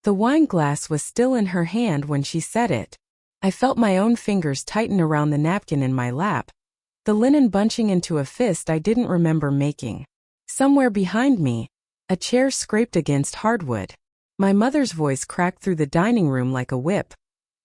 The wine glass was still in her hand when she said it. I felt my own fingers tighten around the napkin in my lap, the linen bunching into a fist I didn't remember making. Somewhere behind me, a chair scraped against hardwood. My mother's voice cracked through the dining room like a whip.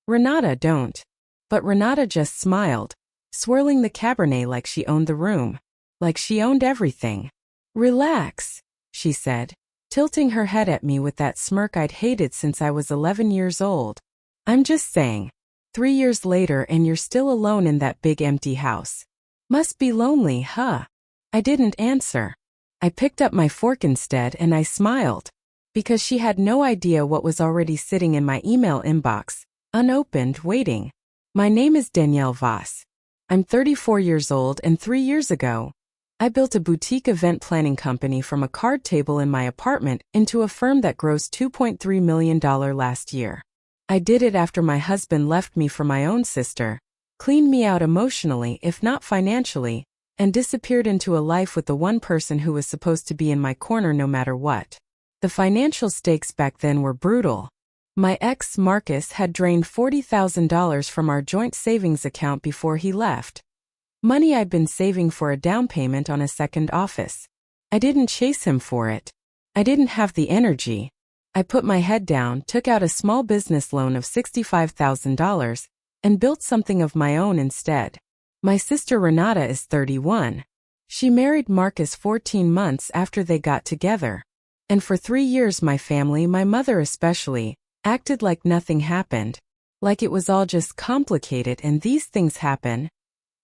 "Renata, don't." But Renata just smiled, swirling the Cabernet like she owned the room. Like she owned everything. "Relax," she said, tilting her head at me with that smirk I'd hated since I was 11 years old. "I'm just saying. 3 years later and you're still alone in that big empty house. Must be lonely, huh?" I didn't answer. I picked up my fork instead and I smiled, because she had no idea what was already sitting in my email inbox, unopened, waiting. My name is Danielle Voss. I'm 34 years old and 3 years ago, I built a boutique event planning company from a card table in my apartment into a firm that grossed $2.3 million last year. I did it after my husband left me for my own sister, cleaned me out emotionally if not financially, and disappeared into a life with the one person who was supposed to be in my corner no matter what. The financial stakes back then were brutal. My ex, Marcus, had drained $40,000 from our joint savings account before he left. Money I'd been saving for a down payment on a second office. I didn't chase him for it. I didn't have the energy. I put my head down, took out a small business loan of $65,000, and built something of my own instead. My sister Renata is 31. She married Marcus 14 months after they got together. And for 3 years my family, my mother especially, acted like nothing happened. Like it was all just complicated and these things happen.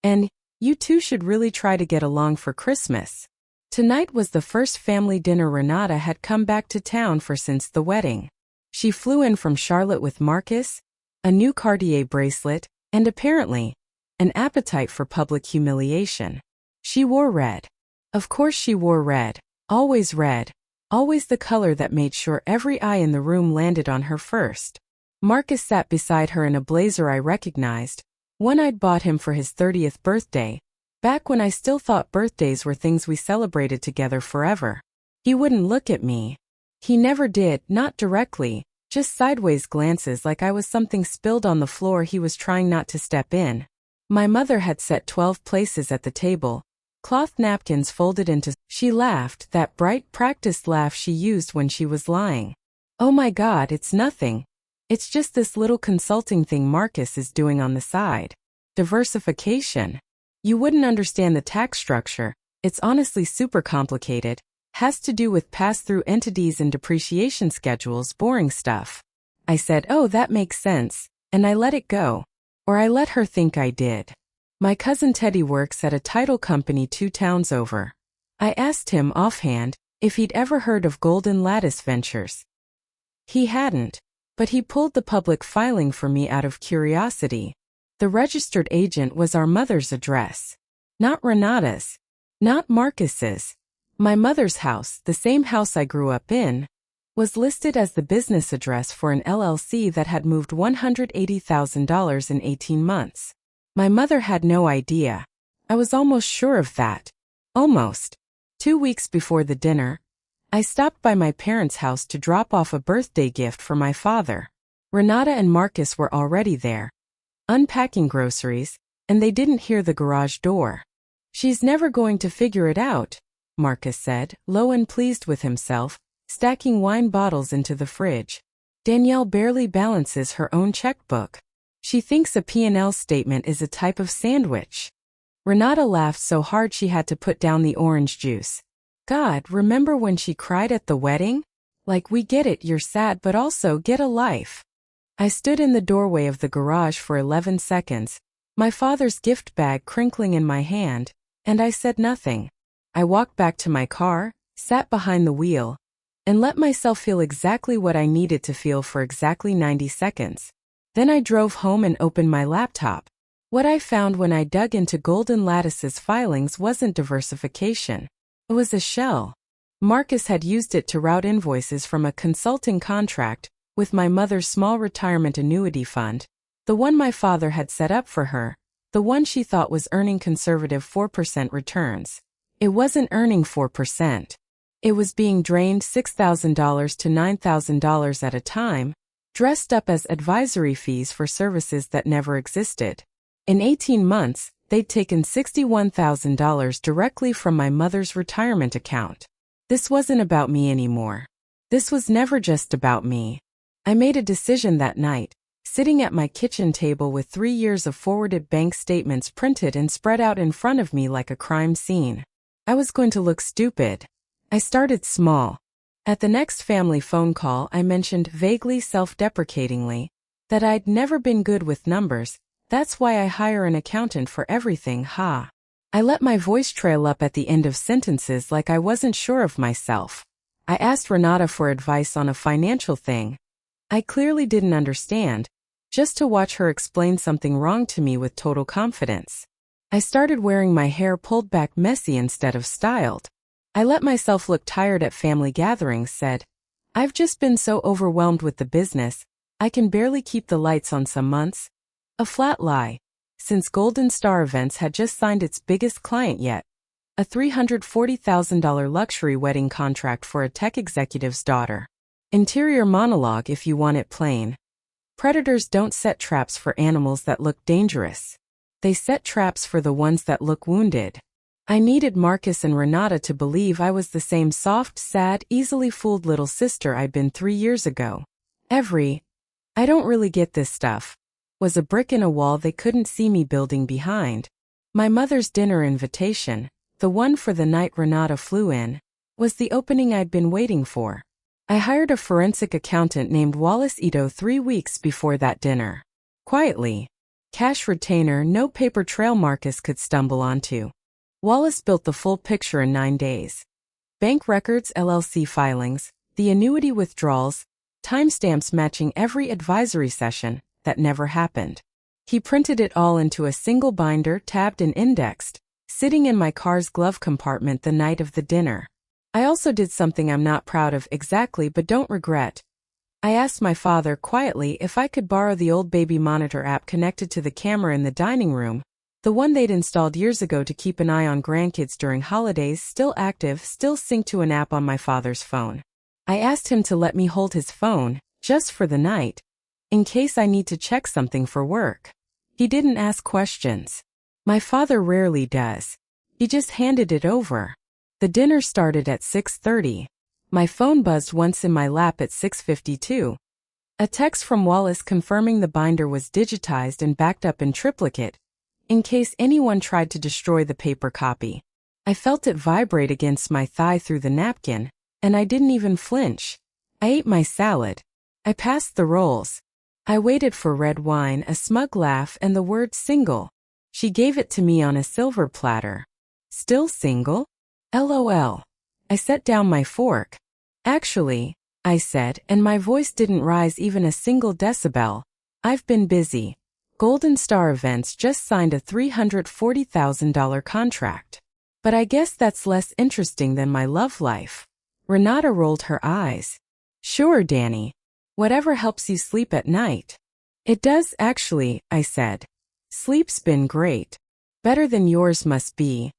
And you two should really try to get along for Christmas. Tonight was the first family dinner Renata had come back to town for since the wedding. She flew in from Charlotte with Marcus, a new Cartier bracelet, and apparently, an appetite for public humiliation. She wore red. Of course she wore red, always the color that made sure every eye in the room landed on her first. Marcus sat beside her in a blazer I recognized, one I'd bought him for his 30th birthday, back when I still thought birthdays were things we celebrated together forever. He wouldn't look at me. He never did, not directly, just sideways glances like I was something spilled on the floor he was trying not to step in. My mother had set 12 places at the table, cloth napkins folded into. She laughed, that bright, practiced laugh she used when she was lying. "Oh my God, it's nothing. It's just this little consulting thing Marcus is doing on the side. Diversification. You wouldn't understand the tax structure. It's honestly super complicated. Has to do with pass-through entities and depreciation schedules, boring stuff." I said, "Oh, that makes sense," and I let it go. Or I let her think I did. My cousin Teddy works at a title company 2 towns over. I asked him offhand if he'd ever heard of Golden Lattice Ventures. He hadn't, but he pulled the public filing for me out of curiosity. The registered agent was our mother's address. Not Renata's. Not Marcus's. My mother's house, the same house I grew up in, was listed as the business address for an LLC that had moved $180,000 in 18 months. My mother had no idea. I was almost sure of that. Almost. 2 weeks before the dinner, I stopped by my parents' house to drop off a birthday gift for my father. Renata and Marcus were already there, unpacking groceries, and they didn't hear the garage door. "She's never going to figure it out," Marcus said, low and pleased with himself, stacking wine bottles into the fridge. "Danielle barely balances her own checkbook. She thinks a P&L statement is a type of sandwich." Renata laughed so hard she had to put down the orange juice. "God, remember when she cried at the wedding? Like, we get it, you're sad, but also get a life." I stood in the doorway of the garage for 11 seconds, my father's gift bag crinkling in my hand, and I said nothing. I walked back to my car, sat behind the wheel, and let myself feel exactly what I needed to feel for exactly 90 seconds. Then I drove home and opened my laptop. What I found when I dug into Golden Lattice's filings wasn't diversification. It was a shell. Marcus had used it to route invoices from a consulting contract with my mother's small retirement annuity fund, the one my father had set up for her, the one she thought was earning conservative 4% returns. It wasn't earning 4%. It was being drained $6,000 to $9,000 at a time, dressed up as advisory fees for services that never existed. In 18 months, they'd taken $61,000 directly from my mother's retirement account. This wasn't about me anymore. This was never just about me. I made a decision that night, sitting at my kitchen table with 3 years of forwarded bank statements printed and spread out in front of me like a crime scene. I was going to look stupid. I started small. At the next family phone call, I mentioned vaguely self-deprecatingly that I'd never been good with numbers. That's why I hire an accountant for everything, ha. I let my voice trail up at the end of sentences like I wasn't sure of myself. I asked Renata for advice on a financial thing I clearly didn't understand, just to watch her explain something wrong to me with total confidence. I started wearing my hair pulled back messy instead of styled. I let myself look tired at family gatherings, said, "I've just been so overwhelmed with the business, I can barely keep the lights on some months." A flat lie, since Golden Star Events had just signed its biggest client yet, a $340,000 luxury wedding contract for a tech executive's daughter. Interior monologue if you want it plain. Predators don't set traps for animals that look dangerous. They set traps for the ones that look wounded. I needed Marcus and Renata to believe I was the same soft, sad, easily fooled little sister I'd been 3 years ago. I don't really get this stuff, was a brick in a wall they couldn't see me building behind. My mother's dinner invitation, the one for the night Renata flew in, was the opening I'd been waiting for. I hired a forensic accountant named Wallace Ito 3 weeks before that dinner. Quietly. Cash retainer, no paper trail Marcus could stumble onto. Wallace built the full picture in 9 days. Bank records, LLC filings, the annuity withdrawals, timestamps matching every advisory session that never happened. He printed it all into a single binder, tabbed and indexed, sitting in my car's glove compartment the night of the dinner. I also did something I'm not proud of exactly but don't regret. I asked my father quietly if I could borrow the old baby monitor app connected to the camera in the dining room, the one they'd installed years ago to keep an eye on grandkids during holidays, still active, still synced to an app on my father's phone. I asked him to let me hold his phone, just for the night, in case I need to check something for work. He didn't ask questions. My father rarely does. He just handed it over. The dinner started at 6:30. My phone buzzed once in my lap at 6:52. A text from Wallace confirming the binder was digitized and backed up in triplicate, in case anyone tried to destroy the paper copy. I felt it vibrate against my thigh through the napkin, and I didn't even flinch. I ate my salad. I passed the rolls. I waited for red wine, a smug laugh, and the word single. She gave it to me on a silver platter. Still single? LOL. I set down my fork. Actually, I said, and my voice didn't rise even a single decibel, I've been busy. Golden Star Events just signed a $340,000 contract. But I guess that's less interesting than my love life. Renata rolled her eyes. Sure, Danny. Whatever helps you sleep at night. It does actually, I said. Sleep's been great. Better than yours must be.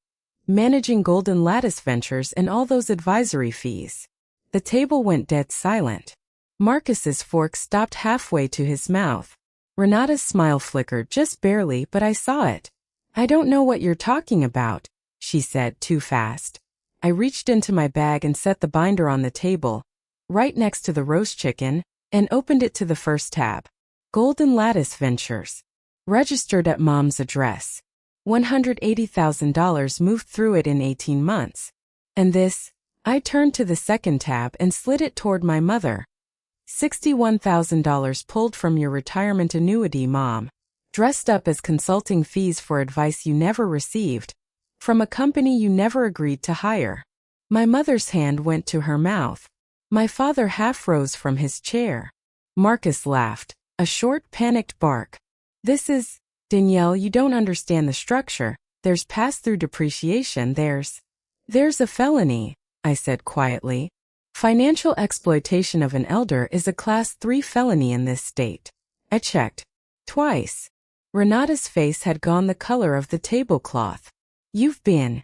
Managing Golden Lattice Ventures and all those advisory fees. The table went dead silent. Marcus's fork stopped halfway to his mouth. Renata's smile flickered just barely, but I saw it. I don't know what you're talking about, she said too fast. I reached into my bag and set the binder on the table, right next to the roast chicken, and opened it to the first tab. Golden Lattice Ventures. Registered at Mom's address. $180,000 moved through it in 18 months. And this? I turned to the second tab and slid it toward my mother. $61,000 pulled from your retirement annuity, Mom. Dressed up as consulting fees for advice you never received. From a company you never agreed to hire. My mother's hand went to her mouth. My father half rose from his chair. Marcus laughed, a short, panicked bark. This is, Danielle, you don't understand the structure. There's pass-through depreciation, there's a felony, I said quietly. Financial exploitation of an elder is a Class 3 felony in this state. I checked. Twice. Renata's face had gone the color of the tablecloth. You've been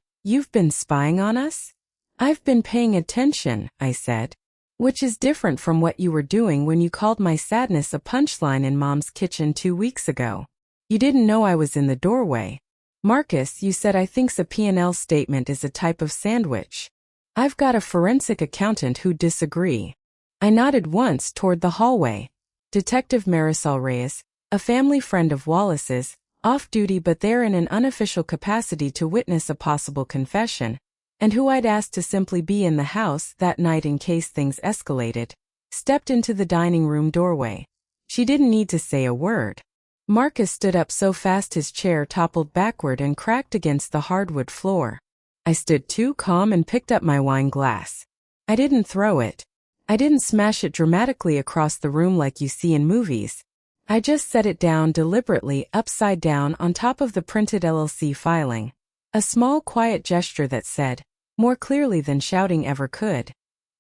spying on us? I've been paying attention, I said. Which is different from what you were doing when you called my sadness a punchline in Mom's kitchen 2 weeks ago. You didn't know I was in the doorway. Marcus, you said I thinks a P&L statement is a type of sandwich. I've got a forensic accountant who'd disagree. I nodded once toward the hallway. Detective Marisol Reyes, a family friend of Wallace's, off duty but there in an unofficial capacity to witness a possible confession, and who I'd asked to simply be in the house that night in case things escalated, stepped into the dining room doorway. She didn't need to say a word. Marcus stood up so fast his chair toppled backward and cracked against the hardwood floor. I stood too calm and picked up my wine glass. I didn't throw it. I didn't smash it dramatically across the room like you see in movies. I just set it down deliberately upside down on top of the printed LLC filing. A small quiet gesture that said, more clearly than shouting ever could,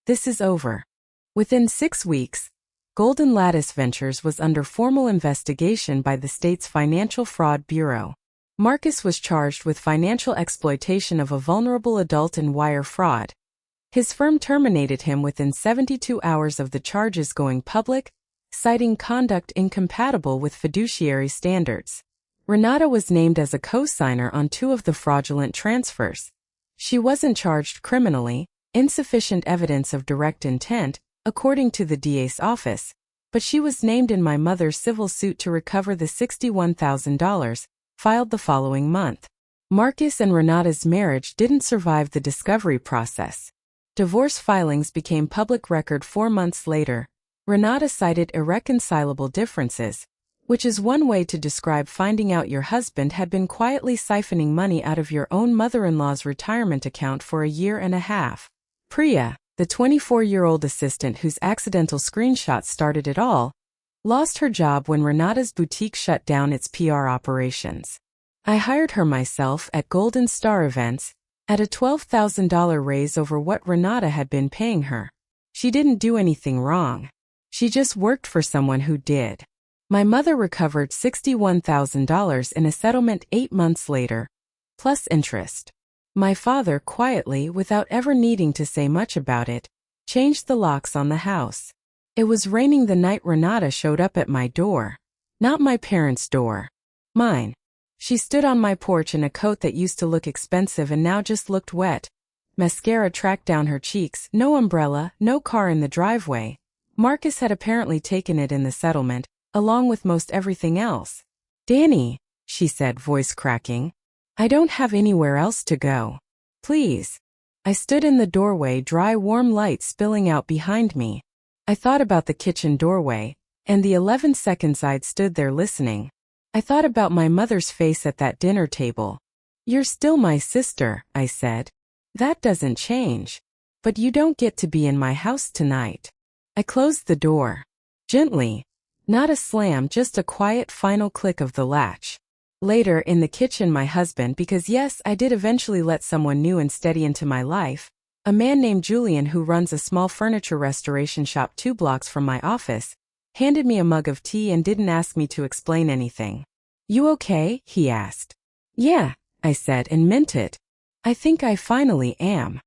this is over. Within 6 weeks, Golden Lattice Ventures was under formal investigation by the state's Financial Fraud Bureau. Marcus was charged with financial exploitation of a vulnerable adult and wire fraud. His firm terminated him within 72 hours of the charges going public, citing conduct incompatible with fiduciary standards. Renata was named as a co-signer on 2 of the fraudulent transfers. She wasn't charged criminally, insufficient evidence of direct intent, according to the DA's office, but she was named in my mother's civil suit to recover the $61,000, filed the following month. Marcus and Renata's marriage didn't survive the discovery process. Divorce filings became public record 4 months later. Renata cited irreconcilable differences, which is one way to describe finding out your husband had been quietly siphoning money out of your own mother-in-law's retirement account for a year and a half. Priya, the 24-year-old assistant whose accidental screenshot started it all, lost her job when Renata's boutique shut down its PR operations. I hired her myself at Golden Star Events, at a $12,000 raise over what Renata had been paying her. She didn't do anything wrong. She just worked for someone who did. My mother recovered $61,000 in a settlement 8 months later, plus interest. My father quietly, without ever needing to say much about it, changed the locks on the house. It was raining the night Renata showed up at my door. Not my parents' door. Mine. She stood on my porch in a coat that used to look expensive and now just looked wet. Mascara tracked down her cheeks, no umbrella, no car in the driveway. Marcus had apparently taken it in the settlement, along with most everything else. Danny, she said, voice cracking. I don't have anywhere else to go. Please. I stood in the doorway, dry warm light spilling out behind me. I thought about the kitchen doorway, and the 11 seconds I'd stood there listening. I thought about my mother's face at that dinner table. You're still my sister, I said. That doesn't change. But you don't get to be in my house tonight. I closed the door. Gently. Not a slam, just a quiet final click of the latch. Later, in the kitchen, my husband, because yes, I did eventually let someone new and steady into my life, a man named Julian who runs a small furniture restoration shop 2 blocks from my office, handed me a mug of tea and didn't ask me to explain anything. You okay? He asked. Yeah, I said and meant it. I think I finally am.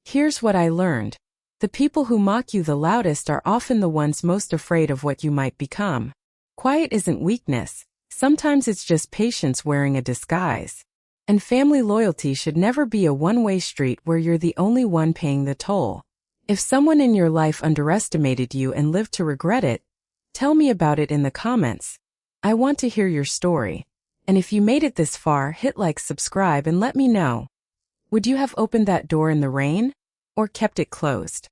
Here's what I learned. The people who mock you the loudest are often the ones most afraid of what you might become. Quiet isn't weakness. Sometimes it's just patience wearing a disguise. And family loyalty should never be a one-way street where you're the only one paying the toll. If someone in your life underestimated you and lived to regret it, tell me about it in the comments. I want to hear your story. And if you made it this far, hit like, subscribe, and let me know. Would you have opened that door in the rain? Or kept it closed?